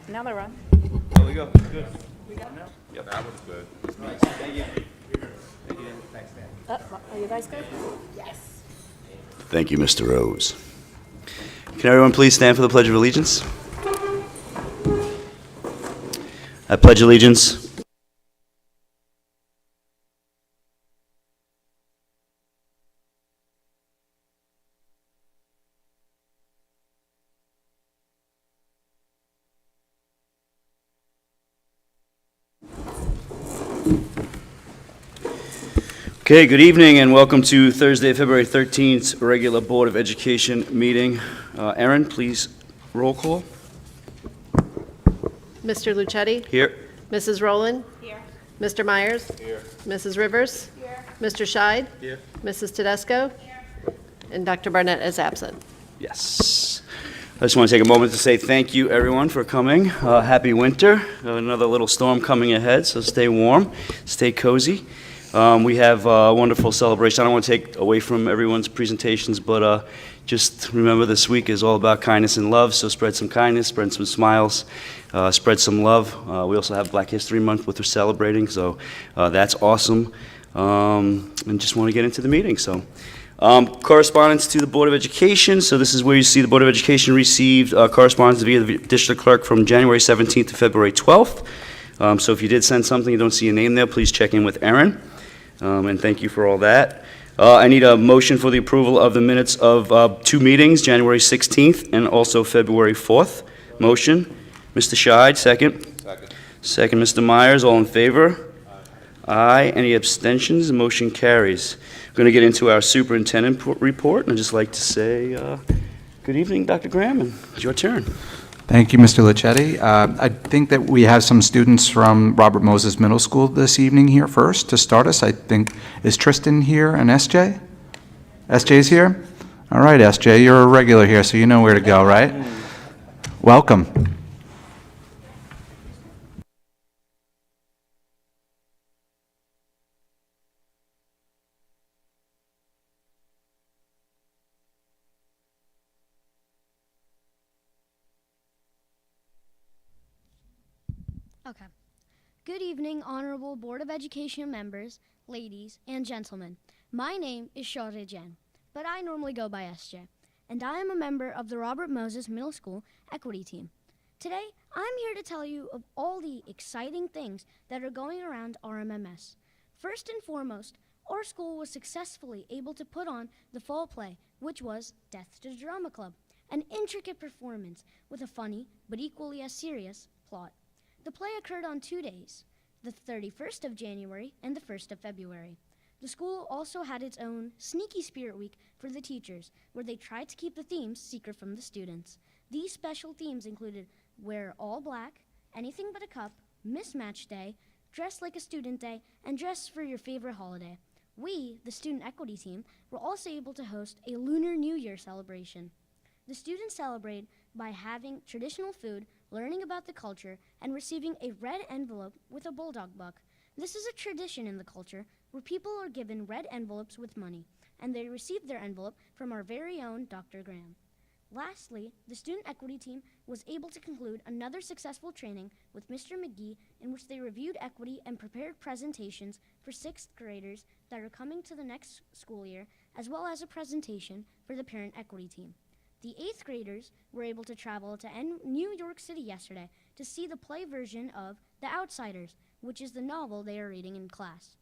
Now they're on. There we go. Good. Yep, that was good. Thank you. Are you guys good? Yes. Thank you, Mr. Rose. Can everyone please stand for the Pledge of Allegiance? I pledge allegiance. Okay, good evening and welcome to Thursday, February 13th, regular Board of Education meeting. Erin, please roll call. Mr. Lucetti? Here. Mrs. Rowland? Here. Mr. Myers? Here. Mrs. Rivers? Here. Mr. Scheid? Here. Mrs. Tedesco? And Dr. Barnett is absent. Yes. I just want to take a moment to say thank you, everyone, for coming. Happy winter. Another little storm coming ahead, so stay warm, stay cozy. We have a wonderful celebration. I don't want to take away from everyone's presentations, but just remember this week is all about kindness and love, so spread some kindness, spread some smiles, spread some love. We also have Black History Month, which we're celebrating, so that's awesome. And just want to get into the meeting, so. Correspondence to the Board of Education. So this is where you see the Board of Education received correspondence via the district clerk from January 17th to February 12th. So if you did send something, you don't see a name there, please check in with Erin. And thank you for all that. I need a motion for the approval of the minutes of two meetings, January 16th and also February 4th. Motion. Mr. Scheid, second. Second. Second, Mr. Myers, all in favor? Aye. Any abstentions? The motion carries. We're going to get into our superintendent report, and I'd just like to say good evening, Dr. Graham, and it's your turn. Thank you, Mr. Lucetti. I think that we have some students from Robert Moses Middle School this evening here first to start us. I think, is Tristan here and SJ? SJ's here? All right, SJ, you're a regular here, so you know where to go, right? Welcome. Okay. Good evening, Honorable Board of Education members, ladies, and gentlemen. My name is Shaurya Jain, but I normally go by SJ, and I am a member of the Robert Moses Middle School Equity Team. Today, I'm here to tell you of all the exciting things that are going around RMMS. First and foremost, our school was successfully able to put on the fall play, which was Death to the Drama Club, an intricate performance with a funny but equally as serious plot. The play occurred on 2 days, the 31st of January and the 1st of February. The school also had its own Sneaky Spirit Week for the teachers, where they tried to keep the themes secret from the students. These special themes included Wear All Black, Anything But a Cup, Mismatch Day, Dress Like a Student Day, and Dress for Your Favorite Holiday. We, the Student Equity Team, were also able to host a Lunar New Year celebration. The students celebrate by having traditional food, learning about the culture, and receiving a red envelope with a bulldog buck. This is a tradition in the culture where people are given red envelopes with money, and they receive their envelope from our very own Dr. Graham. Lastly, the Student Equity Team was able to conclude another successful training with Mr. McGee in which they reviewed equity and prepared presentations for 6th graders that are coming to the next school year, as well as a presentation for the Parent Equity Team. The 8th graders were able to travel to New York City yesterday to see the play version of The Outsiders, which is the novel they are reading in class.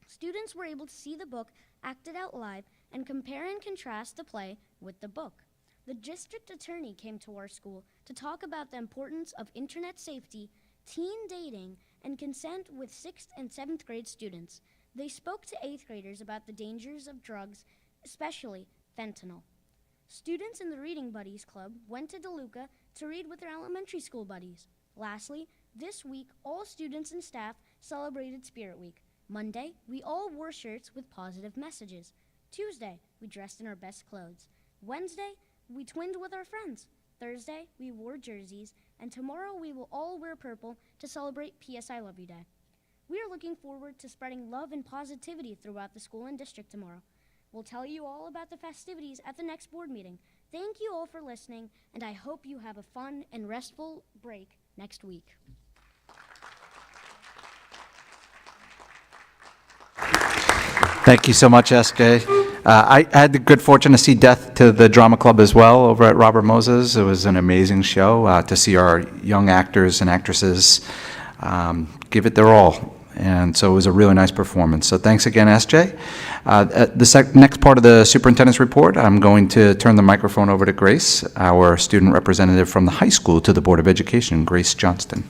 Students were able to see the book acted out live and compare and contrast the play with the book. The district attorney came to our school to talk about the importance of internet safety, teen dating, and consent with 6th and 7th grade students. They spoke to 8th graders about the dangers of drugs, especially fentanyl. Students in the Reading Buddies Club went to DeLuca to read with their elementary school buddies. Lastly, this week, all students and staff celebrated Spirit Week. Monday, we all wore shirts with positive messages. Tuesday, we dressed in our best clothes. Wednesday, we twinned with our friends. Thursday, we wore jerseys. And tomorrow, we will all wear purple to celebrate P.S. I Love You Day. We are looking forward to spreading love and positivity throughout the school and district tomorrow. We'll tell you all about the festivities at the next board meeting. Thank you all for listening, and I hope you have a fun and restful break next week. Thank you so much, SJ. I had the good fortune to see Death to the Drama Club as well over at Robert Moses. It was an amazing show to see our young actors and actresses give it their all. And so it was a really nice performance. So thanks again, SJ. The next part of the superintendent's report, I'm going to turn the microphone over to Grace, our student representative from the high school to the Board of Education, Grace Johnston.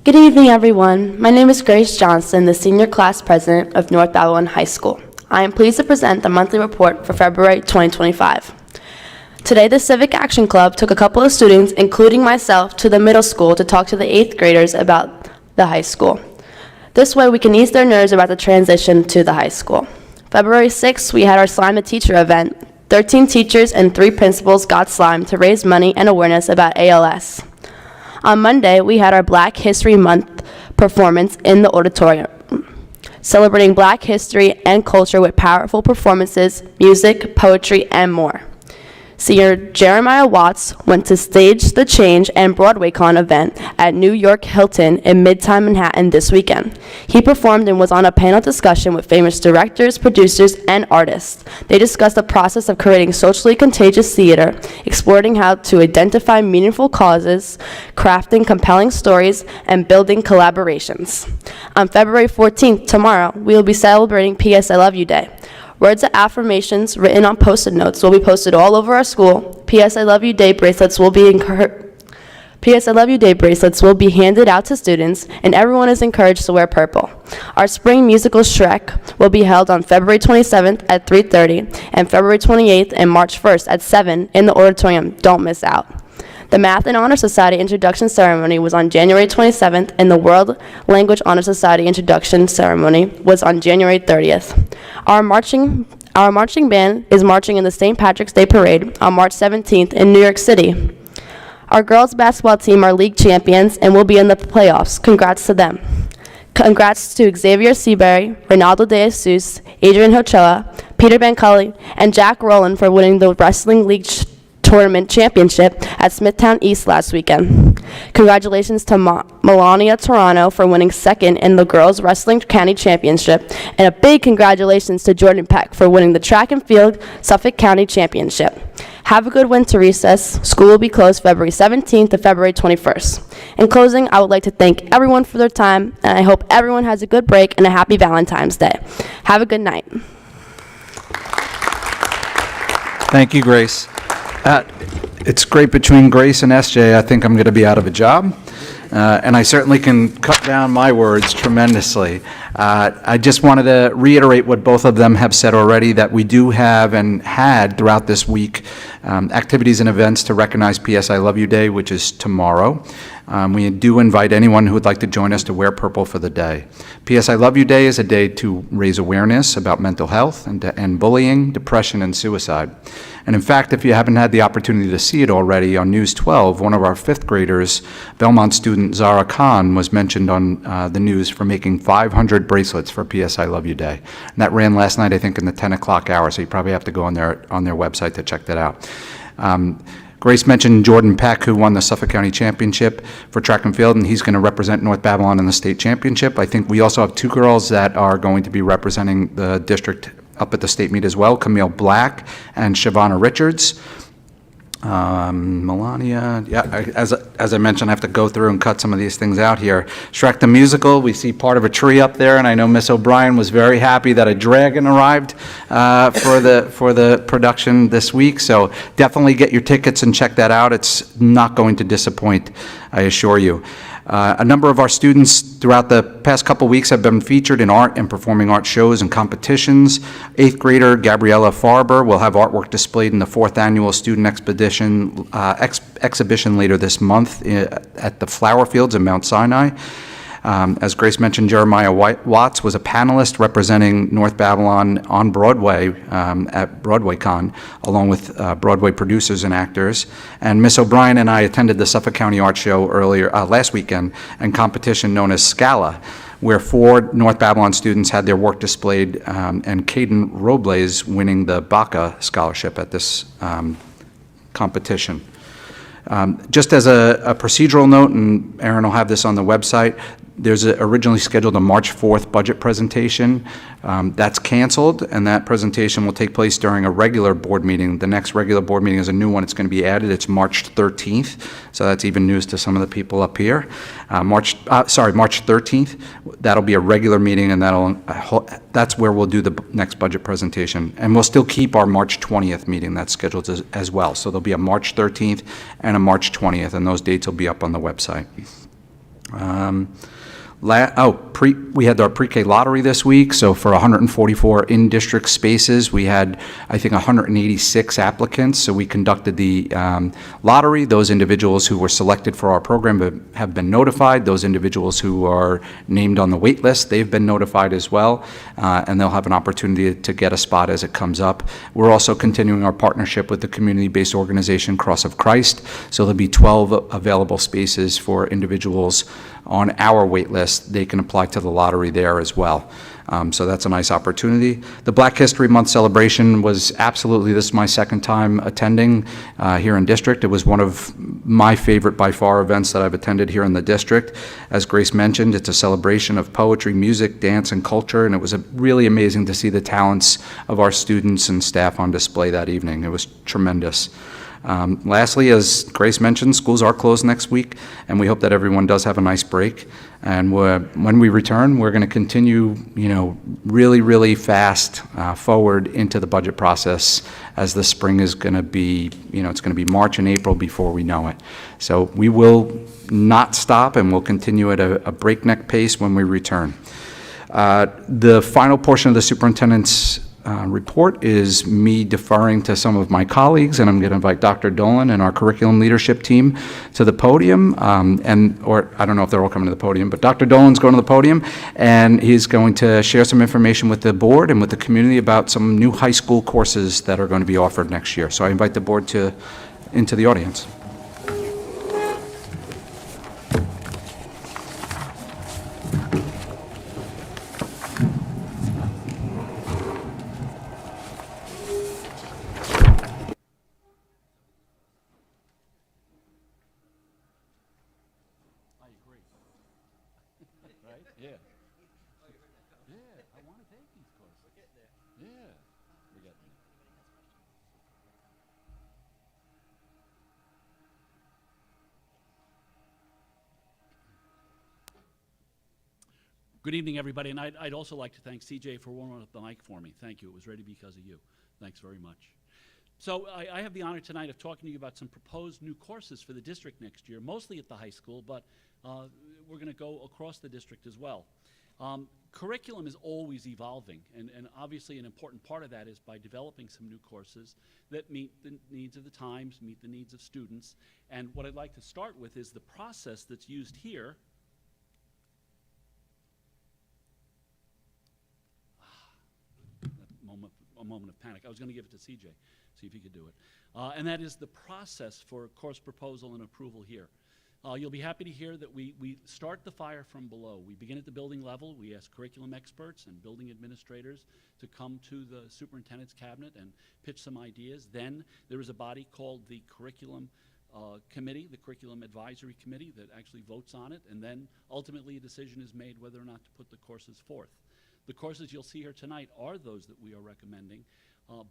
Good evening, everyone. My name is Grace Johnson, the Senior Class President of North Babylon High School. I am pleased to present the monthly report for February 2025. Today, the Civic Action Club took a couple of students, including myself, to the middle school to talk to the 8th graders about the high school. This way, we can ease their nerves about the transition to the high school. February 6th, we had our Slime the Teacher event. 13 teachers and 3 principals got slimed to raise money and awareness about ALS. On Monday, we had our Black History Month performance in the auditorium, celebrating Black history and culture with powerful performances, music, poetry, and more. Senior Jeremiah Watts went to Stage the Change and BroadwayCon event at New York Hilton in Midtown Manhattan this weekend. He performed and was on a panel discussion with famous directors, producers, and artists. They discussed the process of creating socially contagious theater, exploring how to identify meaningful causes, crafting compelling stories, and building collaborations. On February 14th, tomorrow, we will be celebrating P.S. I Love You Day. Words of affirmations written on Post-it notes will be posted all over our school. P.S. I Love You Day bracelets will be P.S. I Love You Day bracelets will be handed out to students, and everyone is encouraged to wear purple. Our spring musical Shrek will be held on February 27th at 3:30 and February 28th and March 1st at 7 in the auditorium. Don't miss out. The Math and Honor Society introduction ceremony was on January 27th, and the World Language Honor Society introduction ceremony was on January 30th. Our marching band is marching in the St. Patrick's Day Parade on March 17th in New York City. Our girls basketball team are league champions and will be in the playoffs. Congrats to them. Congrats to Xavier Seabury, Ronaldo De Jesus, Adrian Hochoa, Peter Bancali, and Jack Rowland for winning the Wrestling League Tournament Championship at Smithtown East last weekend. Congratulations to Melania Toronto for winning second in the Girls Wrestling County Championship, and a big congratulations to Jordan Peck for winning the Track and Field Suffolk County Championship. Have a good winter recess. School will be closed February 17th to February 21st. In closing, I would like to thank everyone for their time, and I hope everyone has a good break and a happy Valentine's Day. Have a good night. Thank you, Grace. It's great between Grace and SJ. I think I'm going to be out of a job, and I certainly can cut down my words tremendously. I just wanted to reiterate what both of them have said already, that we do have and had throughout this week activities and events to recognize P.S. I Love You Day, which is tomorrow. We do invite anyone who would like to join us to wear purple for the day. P.S. I Love You Day is a day to raise awareness about mental health and to end bullying, depression, and suicide. And in fact, if you haven't had the opportunity to see it already, on News 12, one of our 5th graders, Belmont student Zara Khan, was mentioned on the news for making 500 bracelets for P.S. I Love You Day. And that ran last night, I think, in the 10 o'clock hour, so you probably have to go on their website to check that out. Grace mentioned Jordan Peck, who won the Suffolk County Championship for track and field, and he's going to represent North Babylon in the state championship. I think we also have 2 girls that are going to be representing the district up at the state meet as well, Camille Black and Shavonna Richards. Melania, as I mentioned, I have to go through and cut some of these things out here. Shrek the Musical, we see part of a tree up there, and I know Miss O'Brien was very happy that a dragon arrived for the production this week, so definitely get your tickets and check that out. It's not going to disappoint, I assure you. A number of our students throughout the past couple weeks have been featured in art and performing art shows and competitions. 8th grader Gabriella Farber will have artwork displayed in the 4th annual student exhibition later this month at the Flower Fields in Mount Sinai. As Grace mentioned, Jeremiah Watts was a panelist representing North Babylon on Broadway at BroadwayCon, along with Broadway producers and actors. And Miss O'Brien and I attended the Suffolk County Art Show last weekend, and competition known as Scala, where 4 North Babylon students had their work displayed, and Caden Robles winning the Baca Scholarship at this competition. Just as a procedural note, and Aaron will have this on the website, there's originally scheduled a March 4th budget presentation. That's canceled, and that presentation will take place during a regular board meeting. The next regular board meeting is a new one. It's going to be added. It's March 13th, so that's even news to some of the people up here. March 13th. That'll be a regular meeting, and that's where we'll do the next budget presentation. And we'll still keep our March 20th meeting that's scheduled as well. So there'll be a March 13th and a March 20th, and those dates will be up on the website. We had our pre-K lottery this week, so for 144 in-district spaces, we had, I think, 186 applicants, so we conducted the lottery. Those individuals who were selected for our program have been notified. Those individuals who are named on the wait list, they've been notified as well, and they'll have an opportunity to get a spot as it comes up. We're also continuing our partnership with the community-based organization Cross of Christ, so there'll be 12 available spaces for individuals on our wait list. They can apply to the lottery there as well. So that's a nice opportunity. The Black History Month celebration was absolutely, this is my second time attending here in district. It was one of my favorite by far events that I've attended here in the district. As Grace mentioned, it's a celebration of poetry, music, dance, and culture, and it was really amazing to see the talents of our students and staff on display that evening. It was tremendous. Lastly, as Grace mentioned, schools are closed next week, and we hope that everyone does have a nice break. And when we return, we're going to continue, really, really fast forward into the budget process, as the spring is going to be, it's going to be March and April before we know it. So we will not stop, and we'll continue at a breakneck pace when we return. The final portion of the superintendent's report is me deferring to some of my colleagues, and I'm going to invite Dr. Dolan and our curriculum leadership team to the podium, or I don't know if they're all coming to the podium, but Dr. Dolan's going to the podium, and he's going to share some information with the board and with the community about some new high school courses that are going to be offered next year. So I invite the board into the audience. Good evening, everybody, and I'd also like to thank CJ for warming up the mic for me. Thank you. It was ready because of you. Thanks very much. So I have the honor tonight of talking to you about some proposed new courses for the district next year, mostly at the high school, but we're going to go across the district as well. Curriculum is always evolving, and obviously an important part of that is by developing some new courses that meet the needs of the times, meet the needs of students. And what I'd like to start with is the process that's used here. A moment of panic. I was going to give it to CJ, see if he could do it. And that is the process for course proposal and approval here. You'll be happy to hear that we start the fire from below. We begin at the building level. We ask curriculum experts and building administrators to come to the superintendent's cabinet and pitch some ideas. Then there is a body called the curriculum committee, the curriculum advisory committee, that actually votes on it, and then ultimately a decision is made whether or not to put the courses forth. The courses you'll see here tonight are those that we are recommending,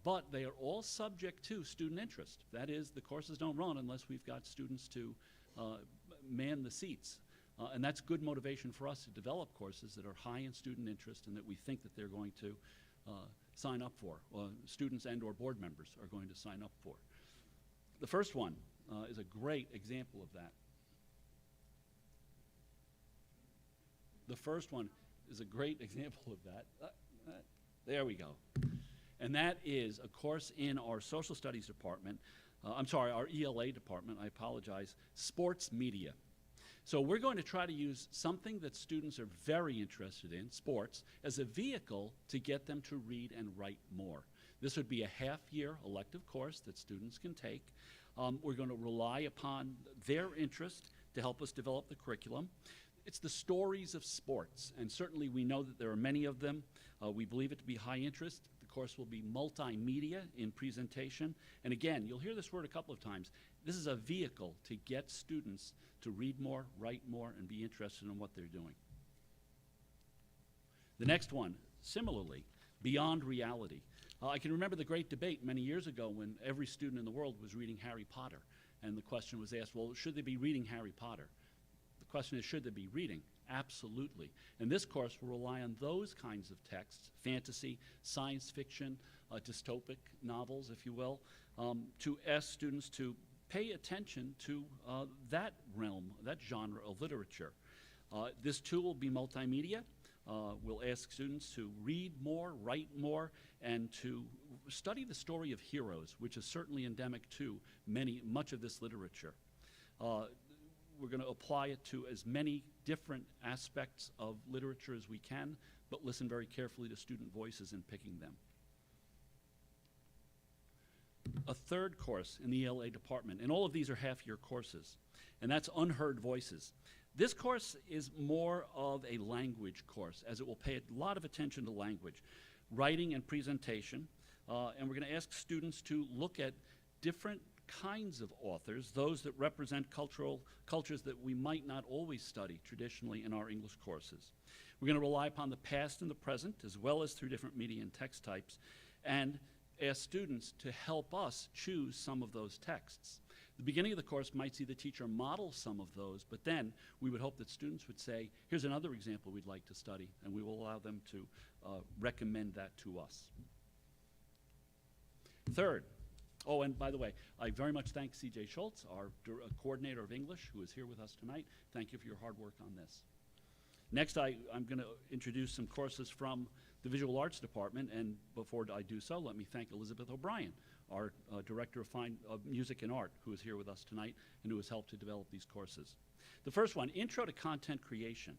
but they are all subject to student interest. That is, the courses don't run unless we've got students to man the seats. And that's good motivation for us to develop courses that are high in student interest and that we think that they're going to sign up for, students and or board members are going to sign up for. The first one is a great example of that. The first one is a great example of that. There we go. And that is a course in our social studies department, our ELA department, I apologize, sports media. So we're going to try to use something that students are very interested in, sports, as a vehicle to get them to read and write more. This would be a half-year elective course that students can take. We're going to rely upon their interest to help us develop the curriculum. It's the stories of sports, and certainly we know that there are many of them. We believe it to be high interest. The course will be multimedia in presentation. And again, you'll hear this word a couple of times. This is a vehicle to get students to read more, write more, and be interested in what they're doing. The next one, similarly, beyond reality. I can remember the great debate many years ago when every student in the world was reading Harry Potter. And the question was asked, well, should they be reading Harry Potter? The question is, should they be reading? Absolutely. And this course will rely on those kinds of texts, fantasy, science fiction, dystopic novels, if you will, to ask students to pay attention to that realm, that genre of literature. This too will be multimedia. We'll ask students to read more, write more, and to study the story of heroes, which is certainly endemic to much of this literature. We're going to apply it to as many different aspects of literature as we can, but listen very carefully to student voices in picking them. A third course in the ELA department, and all of these are half-year courses, and that's Unheard Voices. This course is more of a language course, as it will pay a lot of attention to language, writing and presentation, and we're going to ask students to look at different kinds of authors, those that represent cultures that we might not always study traditionally in our English courses. We're going to rely upon the past and the present, as well as through different media and text types, and ask students to help us choose some of those texts. The beginning of the course might see the teacher model some of those, but then we would hope that students would say, here's another example we'd like to study, and we will allow them to recommend that to us. Third, oh, and by the way, I very much thank C.J. Schultz, our coordinator of English, who is here with us tonight. Thank you for your hard work on this. Next, I'm going to introduce some courses from the Visual Arts Department, and before I do so, let me thank Elizabeth O'Brien, our Director of Music and Art, who is here with us tonight and who has helped to develop these courses. The first one, Intro to Content Creation.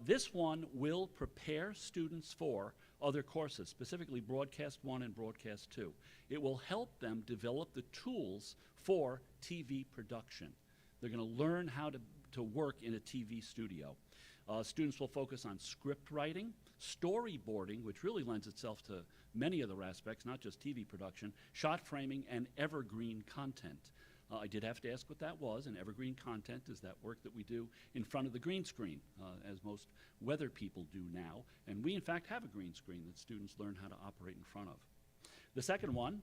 This one will prepare students for other courses, specifically Broadcast 1 and Broadcast 2. It will help them develop the tools for TV production. They're going to learn how to work in a TV studio. Students will focus on script writing, storyboarding, which really lends itself to many other aspects, not just TV production, shot framing, and evergreen content. I did have to ask what that was, and evergreen content is that work that we do in front of the green screen, as most weather people do now. And we, in fact, have a green screen that students learn how to operate in front of. The second one,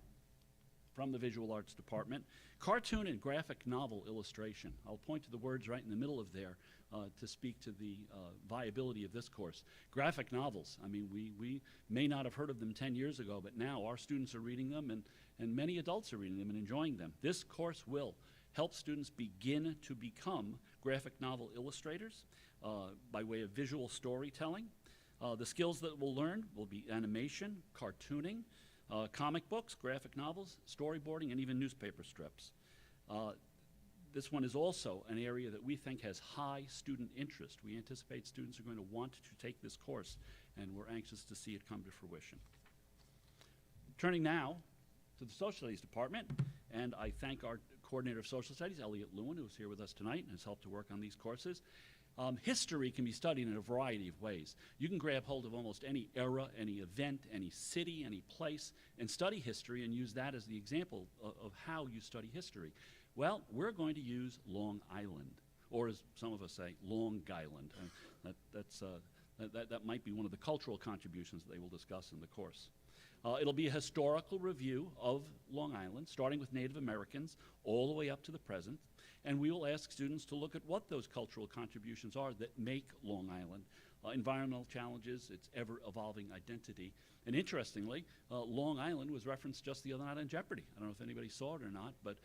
from the Visual Arts Department, cartoon and graphic novel illustration. I'll point to the words right in the middle of there to speak to the viability of this course. Graphic novels, I mean, we may not have heard of them 10 years ago, but now our students are reading them, and many adults are reading them and enjoying them. This course will help students begin to become graphic novel illustrators by way of visual storytelling. The skills that we'll learn will be animation, cartooning, comic books, graphic novels, storyboarding, and even newspaper strips. This one is also an area that we think has high student interest. We anticipate students are going to want to take this course, and we're anxious to see it come to fruition. Turning now to the Social Studies Department, and I thank our Coordinator of Social Studies, Elliot Lewin, who's here with us tonight and has helped to work on these courses. History can be studied in a variety of ways. You can grab hold of almost any era, any event, any city, any place, and study history and use that as the example of how you study history. Well, we're going to use Long Island, or as some of us say, Long Island. That might be one of the cultural contributions that they will discuss in the course. It'll be a historical review of Long Island, starting with Native Americans all the way up to the present. And we will ask students to look at what those cultural contributions are that make Long Island. Environmental challenges, its ever-evolving identity. And interestingly, Long Island was referenced just the other night on Jeopardy! I don't know if anybody saw it or not, but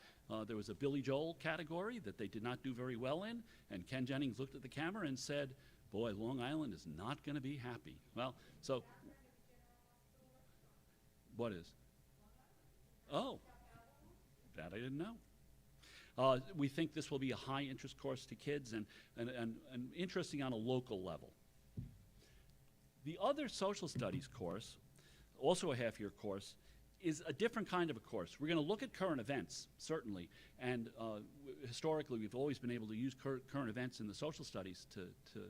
there was a Billy Joel category that they did not do very well in, and Ken Jennings looked at the camera and said, boy, Long Island is not going to be happy. Well, so, what is? Oh, that I didn't know. We think this will be a high-interest course to kids and interesting on a local level. The other social studies course, also a half-year course, is a different kind of a course. We're going to look at current events, certainly, and historically we've always been able to use current events in the social studies to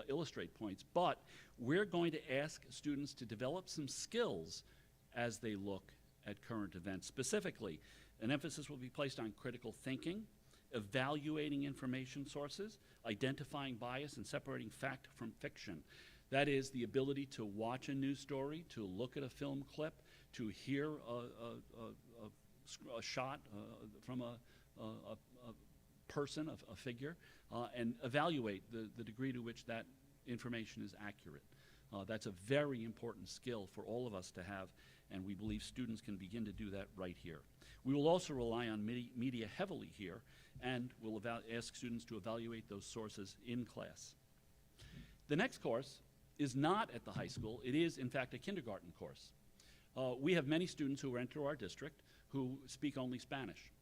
illustrate points, but we're going to ask students to develop some skills as they look at current events. Specifically, an emphasis will be placed on critical thinking, evaluating information sources, identifying bias, and separating fact from fiction. That is the ability to watch a news story, to look at a film clip, to hear a shot from a person, a figure, and evaluate the degree to which that information is accurate. That's a very important skill for all of us to have, and we believe students can begin to do that right here. We will also rely on media heavily here, and we'll ask students to evaluate those sources in class. The next course is not at the high school. It is, in fact, a kindergarten course. We have many students who enter our district who speak only Spanish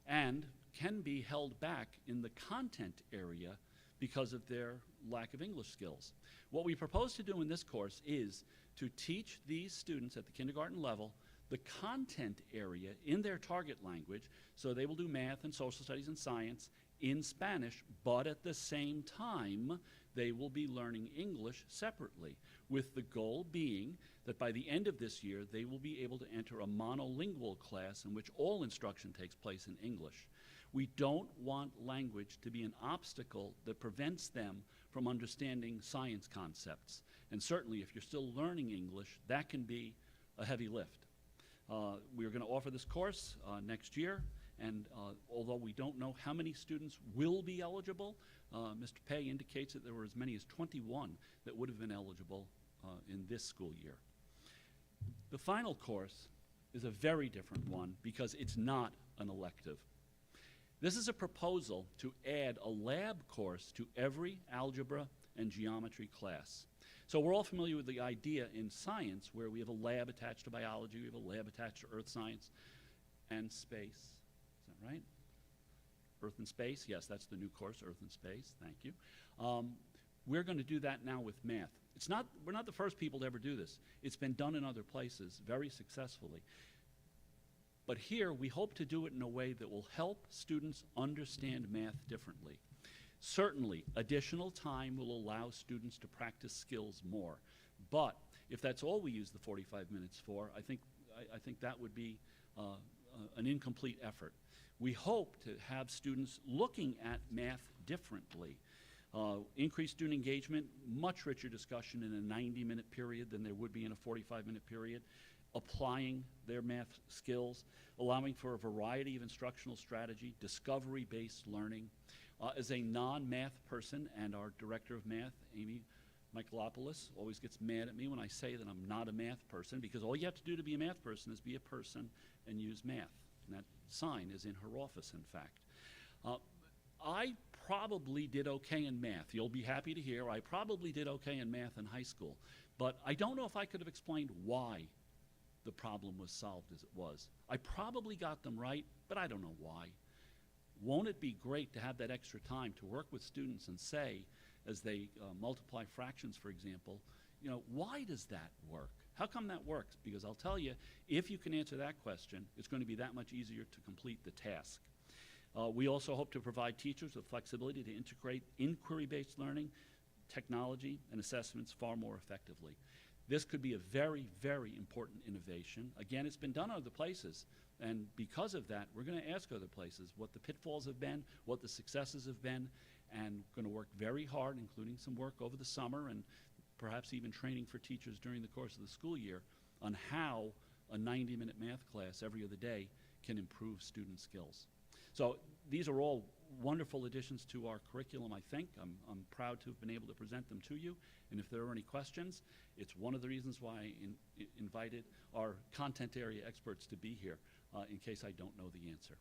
and can be held back in the content area because of their lack of English skills. What we propose to do in this course is to teach these students at the kindergarten level the content area in their target language, so they will do math and social studies and science in Spanish, but at the same time, they will be learning English separately, with the goal being that by the end of this year, they will be able to enter a monolingual class in which all instruction takes place in English. We don't want language to be an obstacle that prevents them from understanding science concepts. And certainly, if you're still learning English, that can be a heavy lift. We're going to offer this course next year, and although we don't know how many students will be eligible, Mr. Pei indicates that there were as many as 21 that would have been eligible in this school year. The final course is a very different one because it's not an elective. This is a proposal to add a lab course to every algebra and geometry class. So we're all familiar with the idea in science where we have a lab attached to biology, we have a lab attached to earth science and space. Is that right? Earth and space, yes, that's the new course, Earth and Space, thank you. We're going to do that now with math. We're not the first people to ever do this. It's been done in other places very successfully. But here, we hope to do it in a way that will help students understand math differently. Certainly, additional time will allow students to practice skills more. But if that's all we use the 45 minutes for, I think that would be an incomplete effort. We hope to have students looking at math differently. Increased student engagement, much richer discussion in a 90-minute period than there would be in a 45-minute period. Applying their math skills, allowing for a variety of instructional strategy, discovery-based learning. As a non-math person, and our director of math, Amy Michaelopoulos, always gets mad at me when I say that I'm not a math person, because all you have to do to be a math person is be a person and use math. And that sign is in her office, in fact. I probably did okay in math. You'll be happy to hear I probably did okay in math in high school, but I don't know if I could have explained why the problem was solved as it was. I probably got them right, but I don't know why. Won't it be great to have that extra time to work with students and say, as they multiply fractions, for example, you know, why does that work? How come that works? Because I'll tell you, if you can answer that question, it's going to be that much easier to complete the task. We also hope to provide teachers with flexibility to integrate inquiry-based learning, technology, and assessments far more effectively. This could be a very, very important innovation. Again, it's been done other places, and because of that, we're going to ask other places what the pitfalls have been, what the successes have been, and we're going to work very hard, including some work over the summer and perhaps even training for teachers during the course of the school year on how a 90-minute math class every other day can improve student skills. So these are all wonderful additions to our curriculum, I think. I'm proud to have been able to present them to you. And if there are any questions, it's one of the reasons why I invited our content area experts to be here, in case I don't know the answer.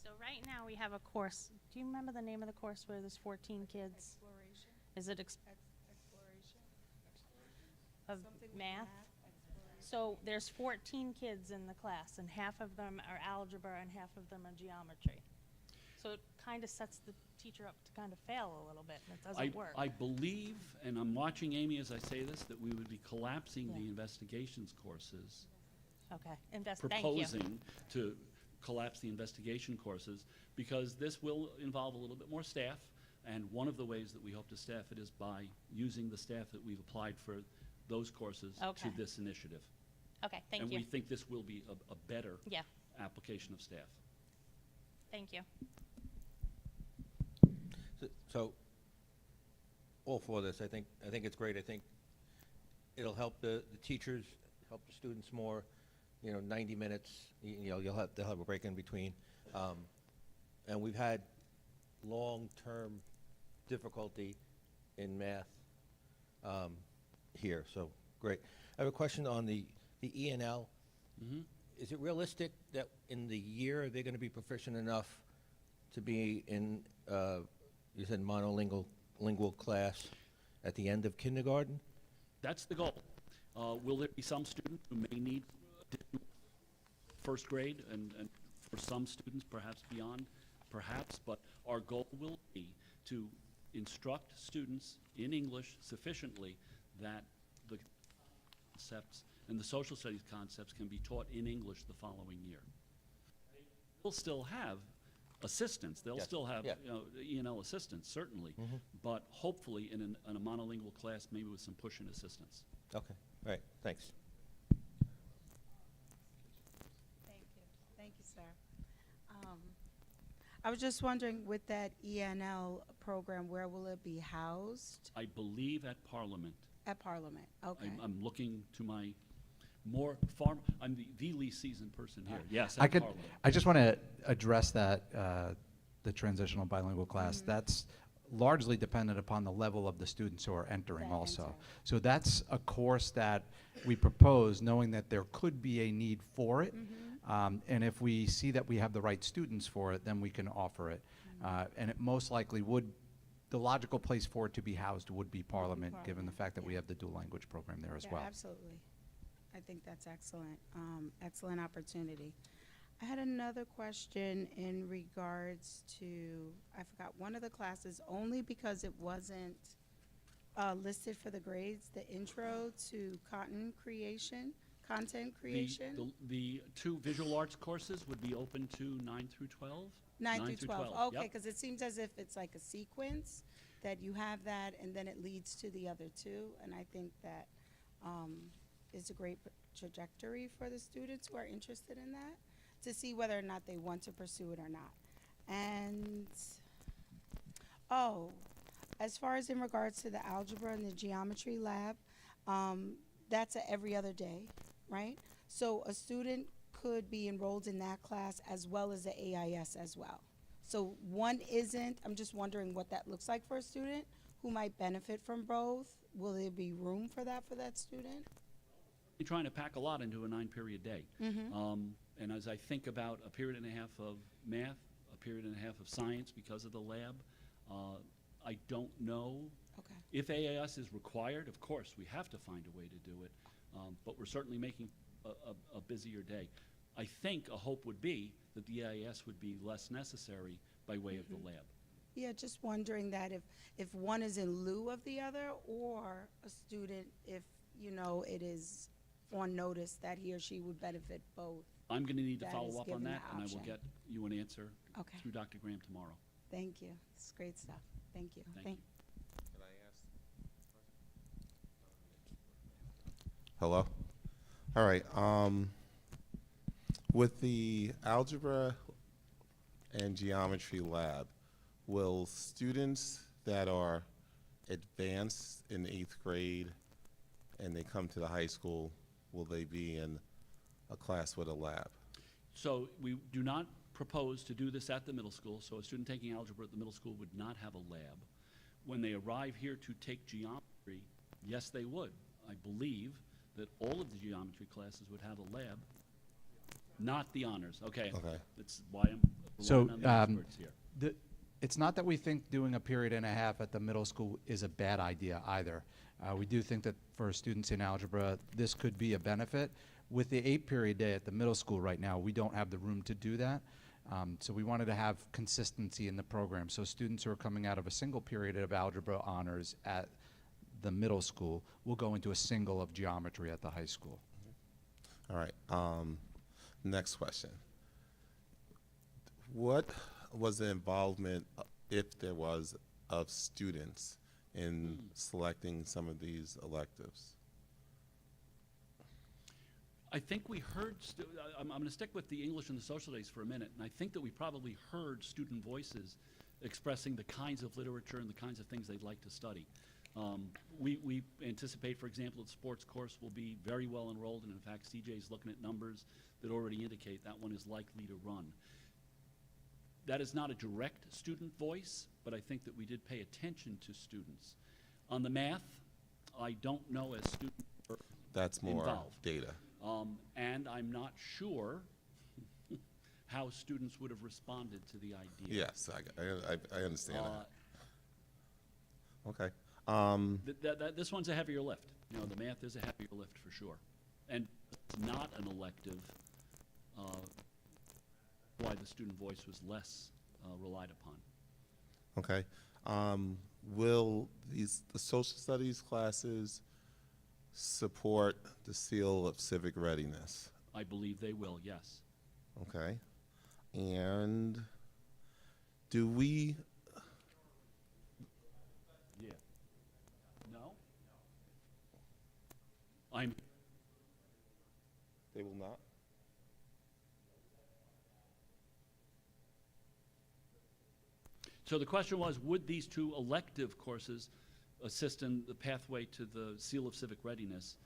So right now we have a course. Do you remember the name of the course where there's 14 kids? Exploration. Is it exploration of math? So there's 14 kids in the class, and half of them are algebra and half of them are geometry. So it kind of sets the teacher up to kind of fail a little bit, and it doesn't work. I believe, and I'm watching Amy as I say this, that we would be collapsing the Yeah. investigations courses. Okay, thank you. Proposing to collapse the investigation courses, because this will involve a little bit more staff, and one of the ways that we hope to staff it is by using the staff that we've applied for those courses to Okay. this initiative. Okay, thank And we you. think this will be a better Yeah, application of staff. thank you. So, all for this, I think it's great. I think it'll help the teachers, help the students more, 90 minutes, they'll have a break in between. And we've had long-term difficulty in math here, so great. I have a question on the E&L. Is it realistic that in the year they're going to be proficient enough to be in, you said monolingual class at the end of kindergarten? That's the goal. Will there be some students who may need first grade, and for some students perhaps beyond, perhaps, but our goal will be to instruct students in English sufficiently that the concepts and the social studies concepts can be taught in English the following year. We'll still have assistance. They'll Yes. still have, Yeah. E&L assistance, certainly, but hopefully in a monolingual class, maybe with some push and assistance. Okay, all right, thanks. Thank you, sir. I was just wondering, with that ENL program, where will it be housed? I believe at Parliament. At Parliament, okay. I'm looking to my I'm the least seasoned person here. Yes, I at could, Parliament. I just want to address that, the transitional bilingual class. That's largely dependent upon the level of the students who are entering That also. enter. So that's a course that we propose, knowing that there could be a need for it. And if we see that we have the right students for it, then we can offer it. And it most likely would, the logical place for it to be housed would be Parliament, given the Parliament, fact that we yeah. have the dual language program there as Yeah, well. absolutely. I think that's excellent, excellent opportunity. I had another question in regards to, I forgot one of the classes, only because it wasn't listed for the grades, the intro to content creation. The two visual arts courses would be open to 9 through 12? 9 through 12, okay, yep. because it seems as if it's like a sequence, that you have that, and then it leads to the other two, and I think that is a great trajectory for the students who are interested in that, to see whether or not they want to pursue it or not. And, as far as in regards to the algebra and the geometry lab, that's a every other day, right? So a student could be enrolled in that class as well as the AIS as well. So one isn't, I'm just wondering what that looks like for a student who might benefit from both. Will there be room for that student? You're trying to pack a lot into a 9-period day. And as I think about a period and a half of math, a period and a half of science because of the lab, I don't know. Okay. If AIS is required, of course, we have to find a way to do it, but we're certainly making a busier day. I think a hope would be that the AIS would be less necessary by way of the lab. Yeah, just wondering that if one is in lieu of the other, or a student, if, it is on notice that he or she would benefit both. I'm going to need to That follow is up on given the that, and I will option. get you an answer Okay. through Dr. Graham tomorrow. Thank you. It's great stuff. Thank you. Thank you. Hello? All right. With the algebra and geometry lab, will students that are advanced in 8th grade and they come to the high school, will they be in a class with a lab? So we do not propose to do this at the middle school, so a student taking algebra at the middle school would not have a lab. When they arrive here to take geometry, yes, they would. I believe that all of the geometry classes would have a lab, not the honors. Okay. Okay. That's why I'm So, relying on the experts here. It's not that we think doing a period and a half at the middle school is a bad idea either. We do think that for students in algebra, this could be a benefit. With the 8-period day at the middle school right now, we don't have the room to do that. So we wanted to have consistency in the program. So students who are coming out of a single period of algebra honors at the middle school will go into a single of geometry at the high school. All right. Next question. What was the involvement, if there was, of students in selecting some of these electives? I think we heard, I'm going to stick with the English and the social studies for a minute, and I think that we probably heard student voices expressing the kinds of literature and the kinds of things they'd like to study. We anticipate, for example, the sports course will be very well enrolled, and in fact, CJ's looking at numbers that already indicate that one is likely to run. That is not a direct student voice, but I think that we did pay attention to students. On the math, I don't know as students are That's more involved. data. And I'm not sure how students would have responded to the idea. Yes, I understand that. Okay. This one's a heavier lift. You know, the math is a heavier lift for sure. And it's not an elective, why the student voice was less relied upon. Okay. Will the social studies classes support the seal of civic readiness? I believe they will, yes. Okay. And do we, Yeah. No? I'm, they will not? so the question was, would these two elective courses assist in the pathway to the seal of civic readiness?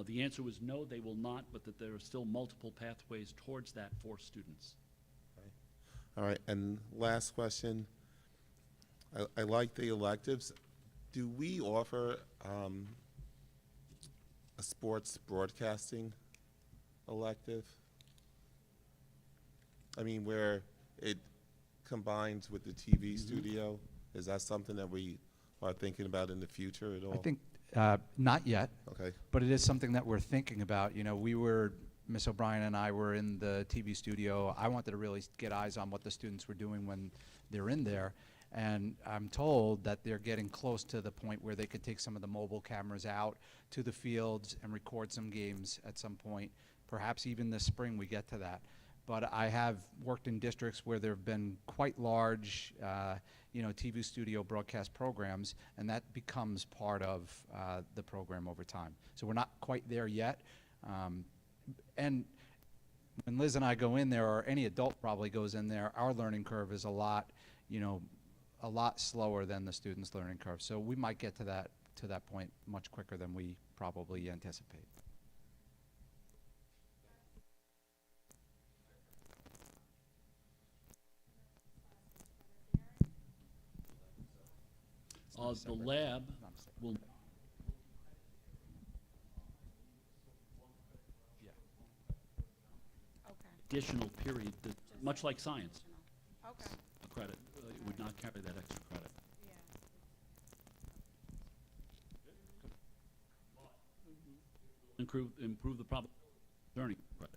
The answer was no, they will not, but that there are still multiple pathways towards that for students. All right, and last question. I like the electives. Do we offer a sports broadcasting elective? I mean, where it combines with the TV studio? Is that something that we are thinking about in the future at all? I think not yet. Okay. But it is something that we're thinking about. You know, Ms. O'Brien and I were in the TV studio. I wanted to really get eyes on what the students were doing when they're in there. And I'm told that they're getting close to the point where they could take some of the mobile cameras out to the fields and record some games at some point. Perhaps even this spring we get to that. But I have worked in districts where there have been quite large, TV studio broadcast programs, and that becomes part of the program over time. So we're not quite there yet. And when Liz and I go in there, or any adult probably goes in there, our learning curve is a lot slower than the student's learning curve. So we might get to that point much quicker than we probably anticipate. The lab will. Additional period, much like science. Okay. Credit, it would not carry that extra credit. Improve the probability of learning credit.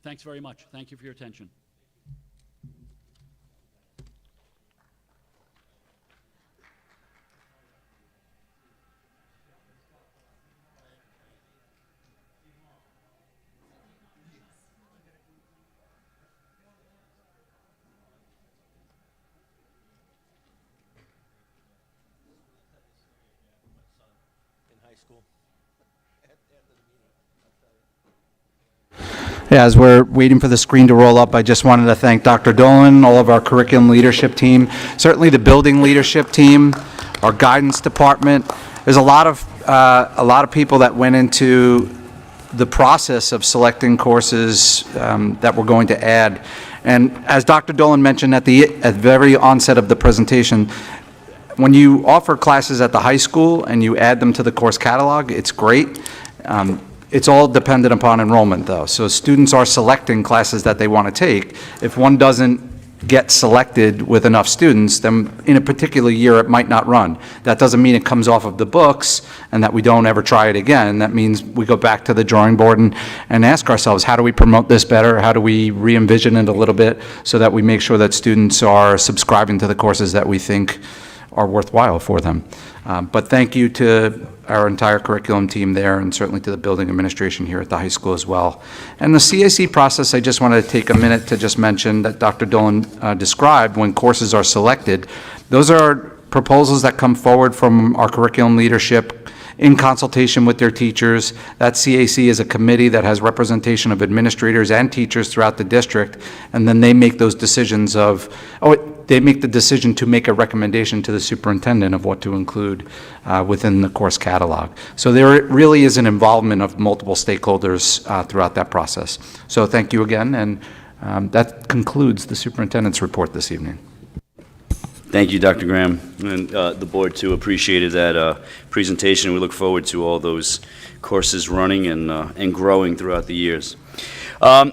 Thanks very much. Thank you for your attention. In high school. Yeah, as we're waiting for the screen to roll up, I just wanted to thank Dr. Dolan, all of our curriculum leadership team, certainly the building leadership team, our guidance department. There's a lot of people that went into the process of selecting courses that we're going to add. And as Dr. Dolan mentioned at the very onset of the presentation, when you offer classes at the high school and you add them to the course catalog, it's great. It's all dependent upon enrollment, though. So students are selecting classes that they want to take. If one doesn't get selected with enough students, then in a particular year, it might not run. That doesn't mean it comes off of the books and that we don't ever try it again. That means we go back to the drawing board and ask ourselves, how do we promote this better? How do we re-envision it a little bit so that we make sure that students are subscribing to the courses that we think are worthwhile for them? But thank you to our entire curriculum team there, and certainly to the building administration here at the high school as well. And the CAC process, I just wanted to take a minute to just mention that Dr. Dolan described when courses are selected. Those are proposals that come forward from our curriculum leadership in consultation with their teachers. That CAC is a committee that has representation of administrators and teachers throughout the district, and then they make those decisions of, they make the decision to make a recommendation to the superintendent of what to include within the course catalog. So there really is an involvement of multiple stakeholders throughout that process. So thank you again, and that concludes the superintendent's report this evening. Thank you, Dr. Graham, and the board too appreciated that presentation. We look forward to all those courses running and growing throughout the years.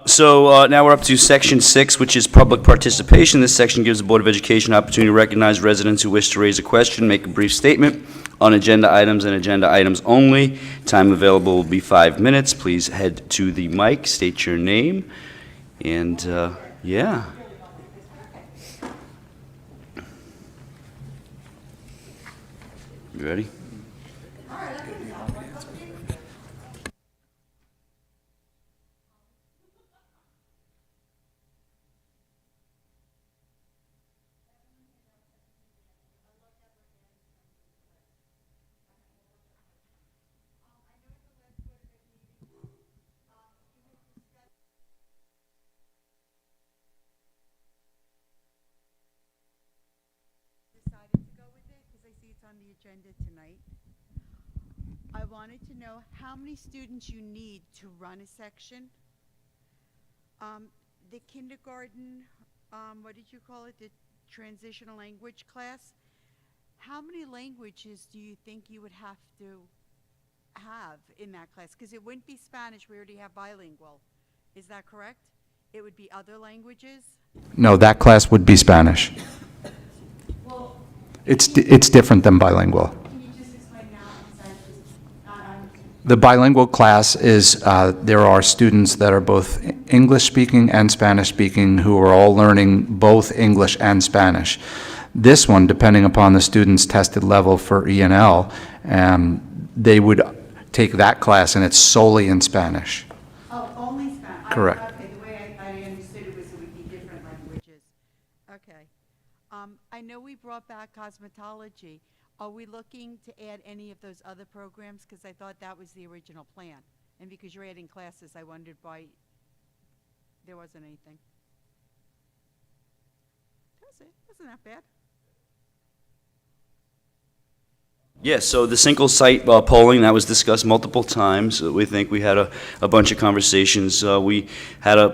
So now we're up to Section 6, which is public participation. This section gives the Board of Education an opportunity to recognize residents who wish to raise a question, make a brief statement on agenda items and agenda items only. Time available will be 5 minutes. Please head to the mic, state your name, and yeah. You ready? Decided to go with it because I see it's on the agenda tonight. I wanted to know how many students you need to run a section. The kindergarten, what did you call it? The transitional language class. How many languages do you think you would have to have in that class? Because it wouldn't be Spanish, we already have bilingual. Is that correct? It would be other languages? No, that class would be Spanish. It's different than bilingual. Can you just explain now? Because I just not understanding. The bilingual class is, there are students that are both English-speaking and Spanish-speaking who are all learning both English and Spanish. This one, depending upon the student's tested level for ENL, they would take that class and it's solely in Spanish. Oh, only Spanish? Correct. Okay, the way I understood it was it would be different languages. Okay. I know we brought back cosmetology. Are we looking to add any of those other programs? Because I thought that was the original plan. And because you're adding classes, I wondered why there wasn't anything. That was it. Wasn't that bad? Yes, so the single site polling, that was discussed multiple times. We think we had a bunch of conversations. We had a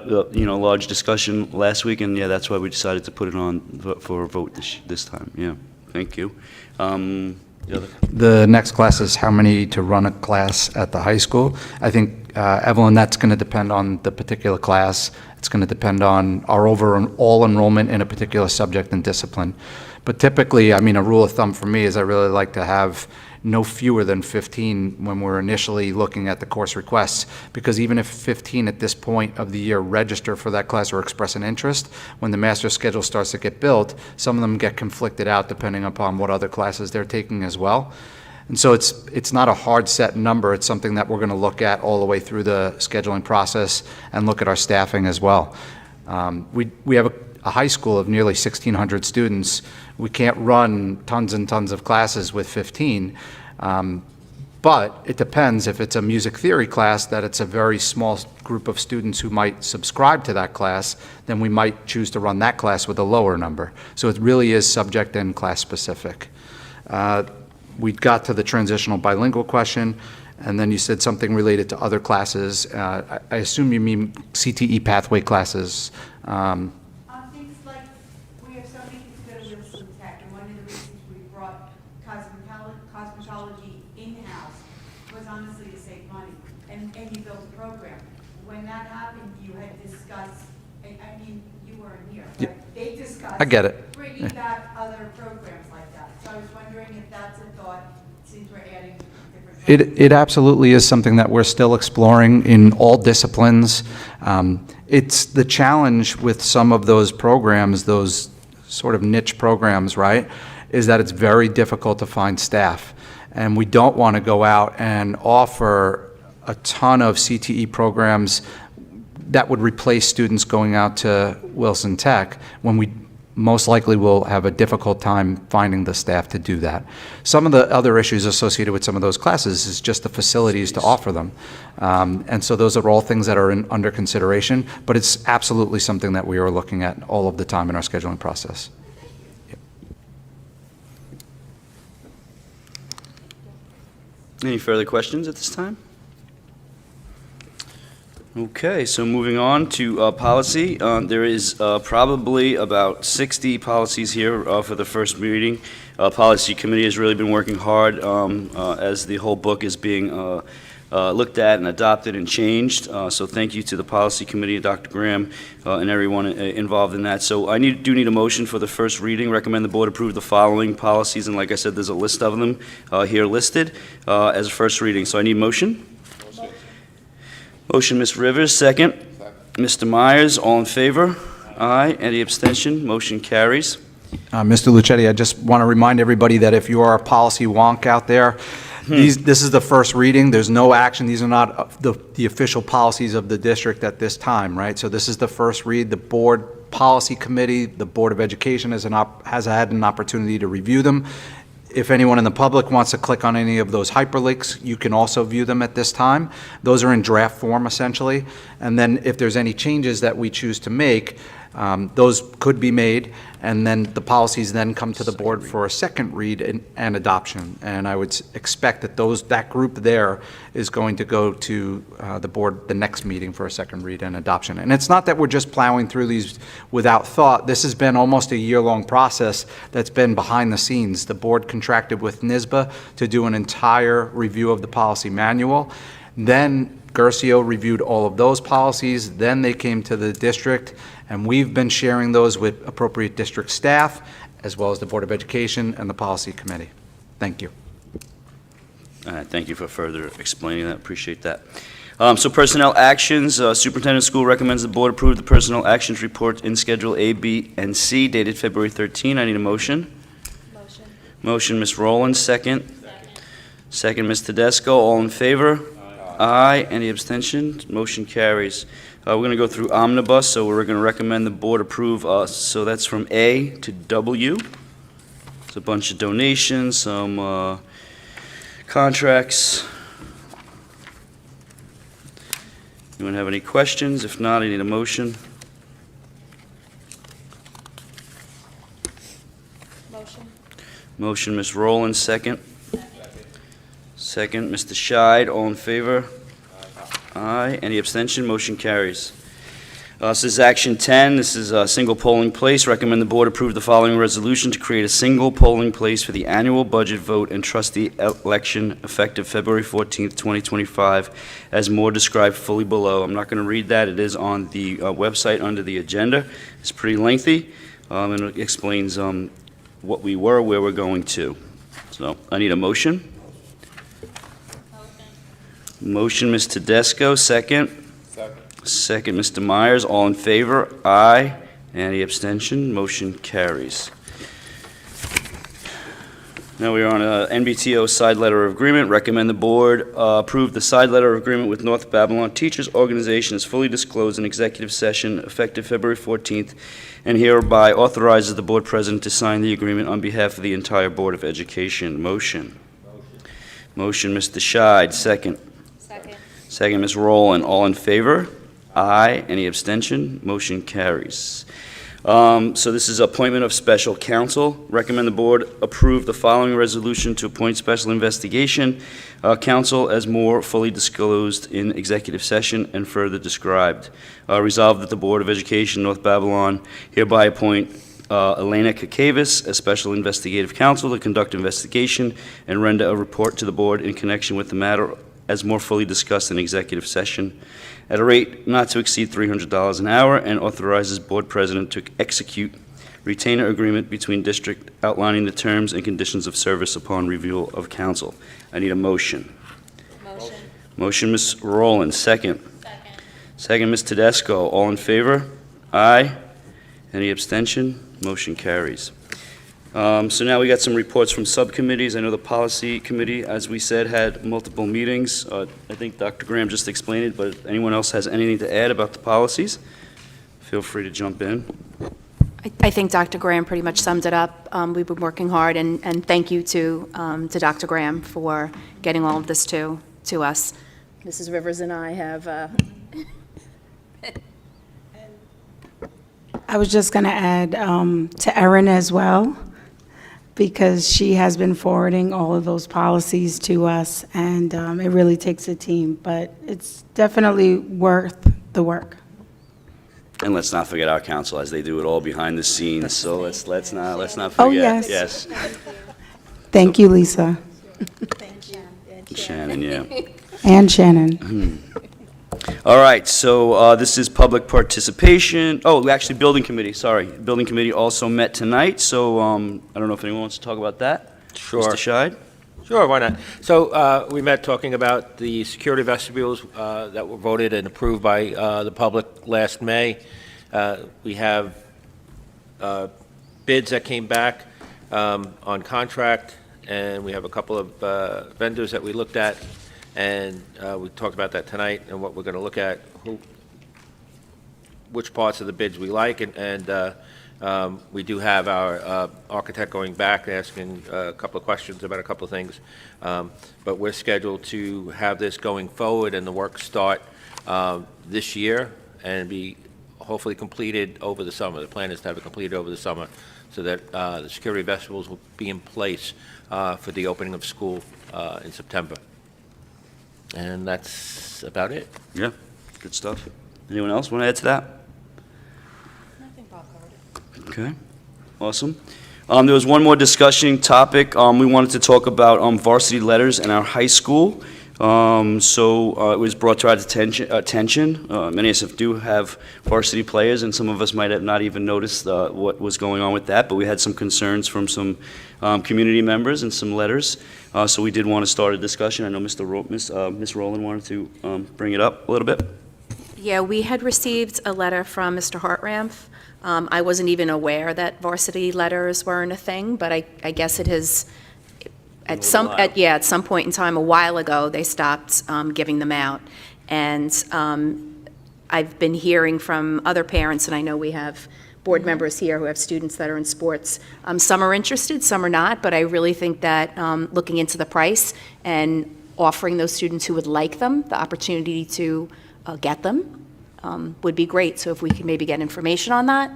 large discussion last week, and yeah, that's why we decided to put it on for a vote this time. Yeah, thank you. The next class is how many to run a class at the high school. I think, Evelyn, that's going to depend on the particular class. It's going to depend on our overall enrollment in a particular subject and discipline. But typically, I mean, a rule of thumb for me is I really like to have no fewer than 15 when we're initially looking at the course requests, because even if 15 at this point of the year register for that class or express an interest, when the master schedule starts to get built, some of them get conflicted out depending upon what other classes they're taking as well. And so it's not a hard set number. It's something that we're going to look at all the way through the scheduling process and look at our staffing as well. We have a high school of nearly 1,600 students. We can't run tons and tons of classes with 15, but it depends. If it's a music theory class, that it's a very small group of students who might subscribe to that class, then we might choose to run that class with a lower number. So it really is subject and class specific. We got to the transitional bilingual question, and then you said something related to other classes. I assume you mean CTE pathway classes. Things like, we have so many kids go to Wilson Tech, and one of the reasons we brought cosmetology in-house was honestly to save money, and you built a program. When that happened, you had discussed, I mean, you weren't here, but they I get it. bringing back other programs like that. So I was wondering if that's a thought, since we're adding different. It absolutely is something that we're still exploring in all disciplines. It's the challenge with some of those programs, those sort of niche programs, right, is that it's very difficult to find staff. And we don't want to go out and offer a ton of CTE programs that would replace students going out to Wilson Tech when we most likely will have a difficult time finding the staff to do that. Some of the other issues associated with some of those classes is just the facilities to offer them. And so those are all things that are under consideration, but it's absolutely something that we are looking at all of the time in our scheduling process. Any further questions at this time? Okay, so moving on to policy. There is probably about 60 policies here for the first meeting. Policy Committee has really been working hard as the whole book is being looked at and adopted and changed. So thank you to the Policy Committee, Dr. Graham, and everyone involved in that. So I do need a motion for the first reading. Recommend the board approve the following policies, and like I said, there's a list of them here listed as a first reading. So I need motion. Motion, Ms. Rivers, second. Mr. Myers, all in favor? Aye. Any abstention? Motion carries. Mr. Lucetti, I just want to remind everybody that if you are a policy wonk out there, this is the first reading. There's no action. These are not the official policies of the district at this time, right? So this is the first read. The board policy committee, the Board of Education has had an opportunity to review them. If anyone in the public wants to click on any of those hyperlinks, you can also view them at this time. Those are in draft form, essentially. And then if there's any changes that we choose to make, those could be made, and then the policies then come to the board for a second read and adoption. And I would expect that that group there is going to go to the board the next meeting for a second read and adoption. And it's not that we're just plowing through these without thought. This has been almost a year-long process that's been behind the scenes. The board contracted with NYSBA to do an entire review of the policy manual. Then Gercio reviewed all of those policies. Then they came to the district, and we've been sharing those with appropriate district staff, as well as the Board of Education and the Policy Committee. Thank you. Thank you for further explaining that. Appreciate that. So personnel actions, Superintendent of School recommends the board approve the personnel actions report in Schedule A, B, and C dated February 13. I need a motion. Motion. Motion, Ms. Rowland, second. Second, Ms. Tedesco, all in favor? Aye. Any abstention? Motion carries. We're going to go through omnibus, so we're going to recommend the board approve, so that's from A to W. It's a bunch of donations, some contracts. Anyone have any questions? If not, I need a motion. Motion. Motion, Ms. Rowland, second. Second, Mr. Scheid, all in favor? Aye. Any abstention? Motion carries. This is Action 10. This is a single polling place. Recommend the board approve the following resolution to create a single polling place for the annual budget vote and trustee election effective February 14th, 2025, as more described fully below. I'm not going to read that. It is on the website under the agenda. It's pretty lengthy, and it explains what we were, where we're going to. So I need a motion. Motion, Ms. Tedesco, second. Second, Mr. Myers, all in favor? Aye. Any abstention? Motion carries. Now we are on a NBTO side letter of agreement. Recommend the board approve the side letter of agreement with North Babylon Teachers Organization as fully disclosed in executive session effective February 14th, and hereby authorizes the board president to sign the agreement on behalf of the entire Board of Education. Motion. Motion, Mr. Scheid, second. Second. Second, Ms. Rowland, all in favor? Aye. Any abstention? Motion carries. So this is appointment of special counsel. Recommend the board approve the following resolution to appoint special investigation counsel as more fully disclosed in executive session and further described. Resolved that the Board of Education, North Babylon, hereby appoint Elena Kakavas as special investigative counsel to conduct investigation and render a report to the board in connection with the matter as more fully discussed in executive session, at a rate not to exceed $300 an hour, and authorizes board president to execute retainer agreement between district outlining the terms and conditions of service upon review of council. I need a motion. Motion, Ms. Rowland, second. Second, Ms. Tedesco. All in favor? Aye. Any abstention? Motion carries. So now we got some reports from subcommittees. I know the policy committee, as we said, had multiple meetings. I think Dr. Graham just explained it, but if anyone else has anything to add about the policies, feel free to jump in. I think Dr. Graham pretty much summed it up. We've been working hard, and thank you to Dr. Graham for getting all of this to us. Mrs. Rivers and I have, I was just going to add to Erin as well, because she has been forwarding all of those policies to us, and it really takes a team, but it's definitely worth the work. And let's not forget our council, as they do it all behind the scenes, so let's not forget. Oh, yes. Yes. Thank you, Lisa. Shannon, yeah. And Shannon. All right, so this is public participation. Oh, actually, Building Committee, sorry. Building Committee also met tonight, so I don't know if anyone wants to talk about that? Sure. Mr. Scheid? Sure, why not? So we met talking about the security vestibules that were voted and approved by the public last May. We have bids that came back on contract, and we have a couple of vendors that we looked at, and we talked about that tonight and what we're going to look at, which parts of the bids we like, and we do have our architect going back, asking a couple of questions about a couple of things. But we're scheduled to have this going forward and the work start this year and be hopefully completed over the summer. The plan is to have it completed over the summer so that the security vestibules will be in place for the opening of school in September. And that's about it. Yeah, good stuff. Anyone else want to add to that? Okay, awesome. There was one more discussion topic. We wanted to talk about varsity letters in our high school. It was brought to our attention. Many of us do have varsity players, and some of us might have not even noticed what was going on with that, but we had some concerns from some community members and some letters. So we did want to start a discussion. I know Ms. Rowland wanted to bring it up a little bit. yeah, we had received a letter from Mr. Hartranft. I wasn't even aware that varsity letters weren't a thing, but I guess it has, at some point in time, a while ago, they stopped giving them out. And I've been hearing from other parents, and I know we have board members here who have students that are in sports. Some are interested, some are not, but I really think that looking into the price and offering those students who would like them the opportunity to get them would be great. So if we could maybe get information on that.